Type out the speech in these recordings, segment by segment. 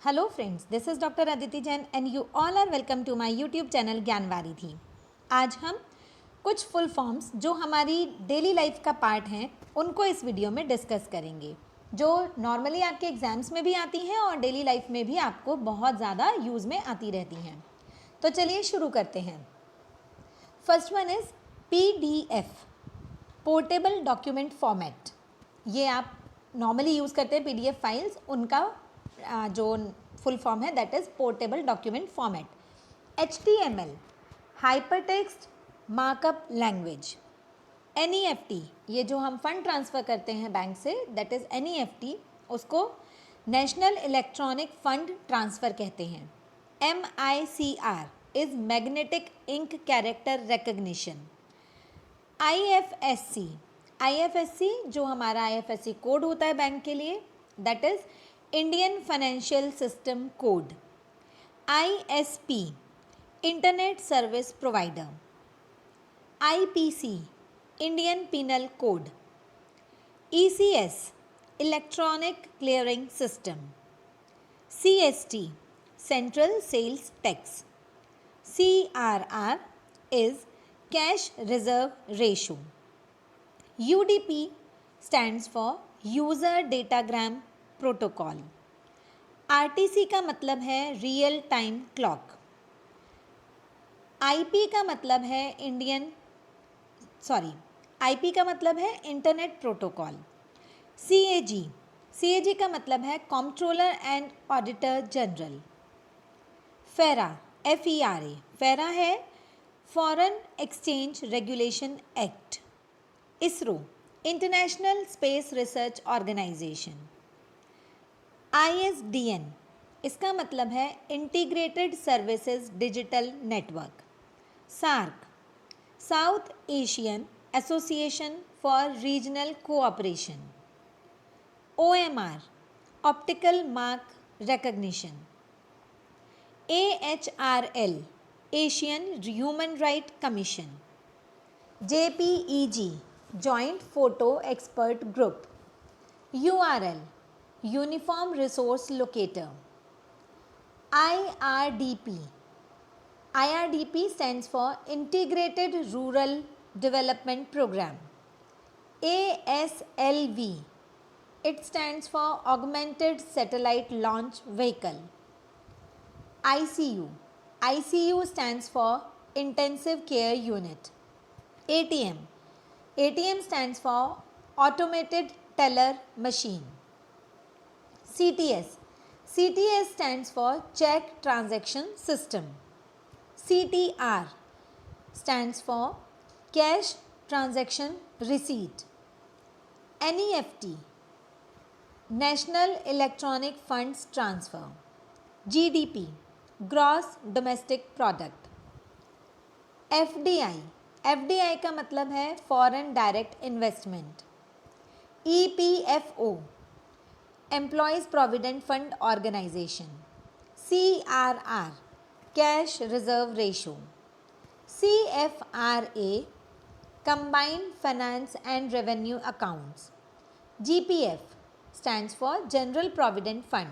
Hello friends, this is Dr. Aditi Jain and you all are welcome to my YouTube channel ज्ञानवारिधि। आज हम कुछ full forms जो हमारी daily life का part हैं उनको इस वीडियो में डिस्कस करेंगे, जो नॉर्मली आपके एग्जाम्स में भी आती हैं और डेली लाइफ में भी आपको बहुत ज़्यादा यूज़ में आती रहती हैं। तो चलिए शुरू करते हैं। First one is PDF, portable document format. ये आप नॉर्मली यूज़ करते हैं PDF फाइल्स, उनका जो फुल फॉर्म है that is portable document format. HTML, hypertext markup language. NEFT, ये जो हम फंड ट्रांसफ़र करते हैं बैंक से दैट इज़ NEFT, उसको नेशनल इलेक्ट्रॉनिक फंड ट्रांसफ़र कहते हैं। MICR is magnetic ink character recognition. IFSC जो हमारा IFSC कोड होता है बैंक के लिए that is Indian financial system code. ISP, internet service provider. IPC, Indian penal code. ECS, electronic clearing system. CST, central sales tax. CRR is cash reserve ratio. UDP stands for user datagram protocol. RTC का मतलब है real time clock. IP का मतलब है IP का मतलब है internet protocol. CAG का मतलब है controller and auditor general. FERA, FERA, FERA है foreign exchange regulation act. ISRO, international space research organisation. ISDN, इसका मतलब है integrated services digital network. SAARC, South Asian association for regional cooperation. OMR, optical mark recognition. AHRL, Asian human right commission. JPEG, joint photo expert group. URL, uniform resource locator. IRDP stands for integrated rural development programme. ASLV, it stands for augmented satellite launch vehicle. ICU stands for intensive care unit. ATM stands for automated teller machine. CTS stands for check transaction system. CTR stands for cash transaction receipt. NEFT, National Electronic Funds Transfer. GDP, gross domestic product. FDI का मतलब है foreign direct investment. EPFO, employees provident fund organisation. CRR, cash reserve ratio. CFRA, combined finance and revenue accounts. GPF stands for general provident fund.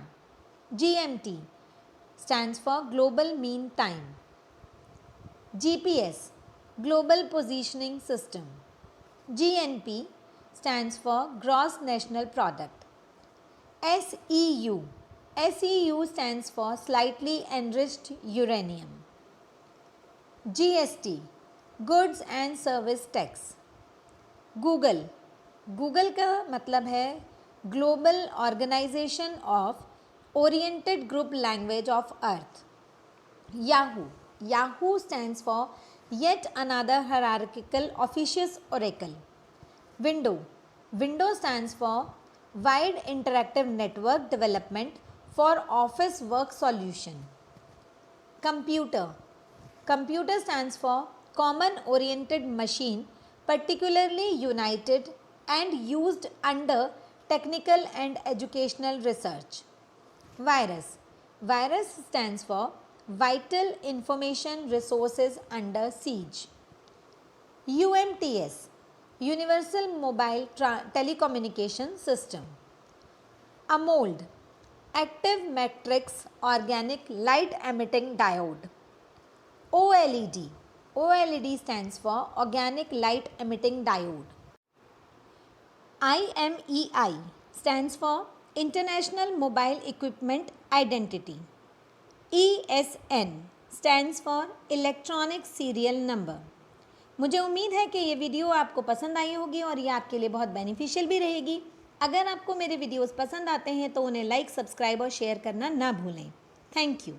GMT stands for global mean time. GPS, global positioning system. GNP stands for gross national product. SEU stands for slightly enriched uranium. GST, goods and service tax. Google का मतलब है global organisation of oriented group language of earth. Yahoo stands for yet another hierarchical officious oracle. Window stands for wide interactive network development for office work solution. Computer stands for common oriented machine particularly united and used under technical and educational research. Virus stands for vital information resources under siege. UMTS, Universal Mobile Telecommunication System. A mold, Active Matrix Organic Light Emitting Diode, OLED. OLED stands for Organic Light Emitting Diode. IMEI stands for International Mobile Equipment Identity. ESN stands for Electronic Serial Number. मुझे उम्मीद है कि ये video आपको पसंद आई होगी और ये आपके लिए बहुत बेनिफिशियल भी रहेगी। अगर आपको मेरे वीडियोस पसंद आते हैं तो उन्हें लाइक, सब्सक्राइब और शेयर करना ना भूलें। Thank you.